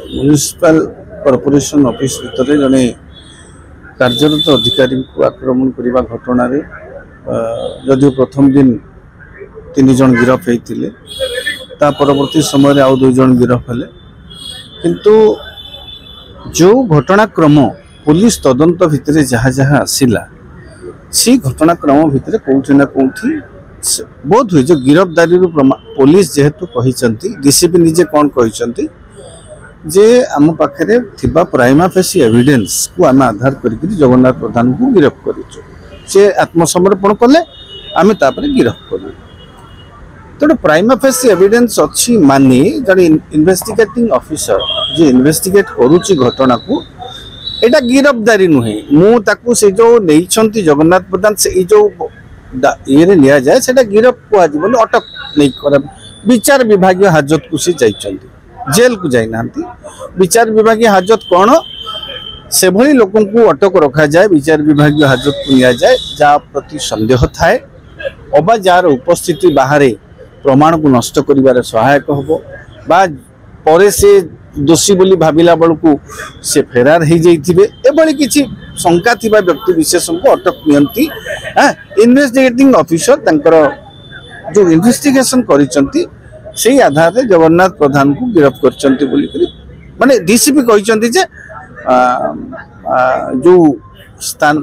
Municipal corporation office भितर जड़े कार्यरत अधिकारी को आक्रमण करने घटना जदिव प्रथम दिन 3 जन गिरफ होते परवर्ती समय आउ 2 जन गिरफ हेले किंतु जो घटनाक्रम पुलिस तदंत भितर जहाँ जहाँ आसला से घटनाक्रम भितर कौटी ना कौटी बहुत हुए जो गिरफ्तारी पुलिस जेहेतु कहते डीसीपी निजे कौन कहते जे आम पाखे थिबा प्राइमा फेसी एविडेंस को आम आधार करके जगन्नाथ प्रधान को गिरफ्त कर आत्मसमर्पण कले आम गिरफ्त कर तेणु प्राइमा फेसी एविडेंस अच्छी मानी जड़े इन्वेस्टिगेटिंग ऑफिसर जे इन्वेस्टिगेट करुच्ची घटना को एटा गिरफ्तारी नुहे मुझे जो नहीं जगन्नाथ प्रधान से जो ये नि जाए से गिरफ कह अटक नहीं विचार विभाग हाजत को सी जाइछन्ति जेल को जाइना विचार विभाग हाजत कौन से भली लोक को अटक रखा जाए विचार विभाग हाजत को नि जाए जहाँ प्रति संदेह थाए अबा जार उपस्थिति बाहर प्रमाण को नष्ट करिवार सहायक होबो बा परे से दोषी बोली भाविला बेलू से फेरार हो जाइथिबे एभली किछि शंका थिबा व्यक्ति विशेष को अटक नियंती इन्वेस्टिगेटिंग ऑफिसर तंकर जो इन्वेस्टिगेशन करिसंती से आधार रे जगन्नाथ प्रधान को गिरफ्त करचंती बोली करी माने डीसीपी कहिसंती जे जो स्थान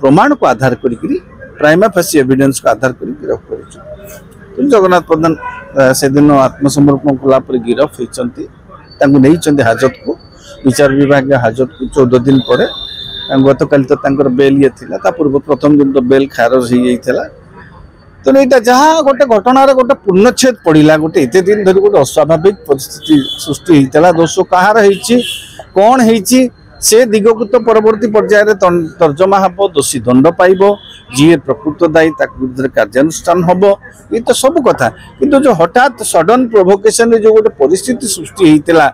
प्रमाण को आधार करी प्राइमा फेसी एविडेंस को आधार करी गिरफ्त करिसंती तो जगन्नाथ प्रधान से दिन आत्मसमर्पण कला पर गिरफ्त होइसंती तांको नहीं हाजत को विचार विभाग हाजत को 14 दिन पर गत काली तो बेल ये था पूर्व प्रथम दिन तो बेल खारज हो जाता तो यहाँ जहाँ गोटे घटनार गोटे पूर्णच्छेद पड़ा गोटे एत दिन धरी गोटे अस्वाभाविक परिस्थिति सृष्टि होता दोष कहार कौन है से दिग को तो परवर्ती पर्यायर तर्जमा हम दोषी दंड पाइब जी प्रकृत दायी विरुद्ध कार्यानुष्ठान हम ये तो सब कथा किंतु जो हठात सडन प्रोवोकेशन जो गोटे परिस्थिति सृष्टि होता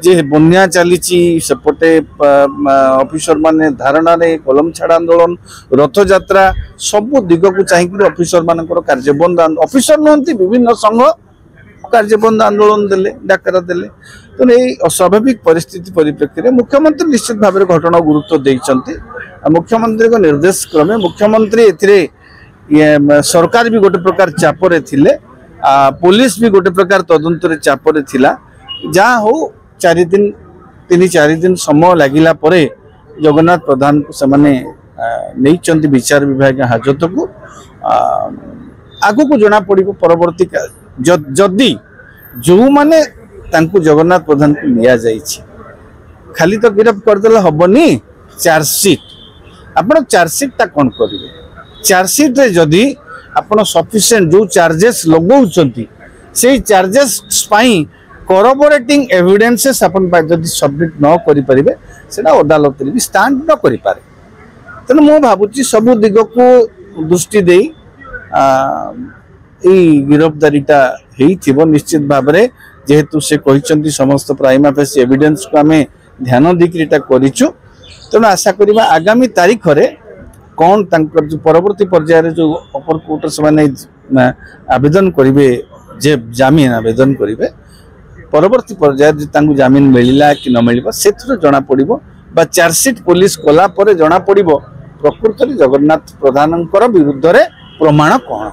जे बन्या चली सेपटे ऑफिसर माने धारणा कलम छाड़ आंदोलन रथ यात्रा सब दिग को चाहिए ऑफिसर मान कार्यबंद ऑफिसर नुहति विभिन्न संघ कार्यबंद आंदोलन देले डाकरा देले तो ये अस्वाभाविक परिस्थिति परिप्रेक्षी में मुख्यमंत्री निश्चित भाव घटना गुरुत्व देइचंती मुख्यमंत्री को निर्देश क्रमे मुख्यमंत्री ए सरकार भी गोटे प्रकार चापरे थिले पुलिस भी गोटे प्रकार तदंत चापरे थिला जहाँ हो 3-4 दिन समय लगिला परे जगन्नाथ प्रधान को सेमाने नहीं विचार विभाग हाजत को आगु को जना पड़ो परवर्ती जदि जो माने तांको जगन्नाथ प्रधान को लिया जाइछि खाली तो गिरफ्त करदेला हबनी चार्जसीट आपण चार्जसीट ता कौन करेंगे चार्जसीट रे जदि आपण सफिशिएंट जो चार्जेस लगौचंती से चार्जेस पाई कोरोबोरेटिंग एविडेंसेस आपण जदि सबमिट न करि परिबे सेना अदालत रे भी स्टैंड न करि पारे तने मो भाबुची सब दिग को दृष्टि देई गिरफ्तारीटा निश्चित भाव में जेहेतु से कहते समस्त प्राइमा फेसी एविडेंस को आम ध्यान देकर करूँ तेणु आशा करवा आगामी तारीख रे कौन जो परवर्ती पर्यायर जो अपर कोर्ट से आवेदन करेंगे जे जमीन आवेदन करेंगे परवर्ती पर्यायर जमीन मिलला कि न मिल से जना पड़ो चार्जसीट पुलिस कला जना पड़ो प्रकृत जगन्नाथ प्रधान विरुद्ध प्रमाण कौन।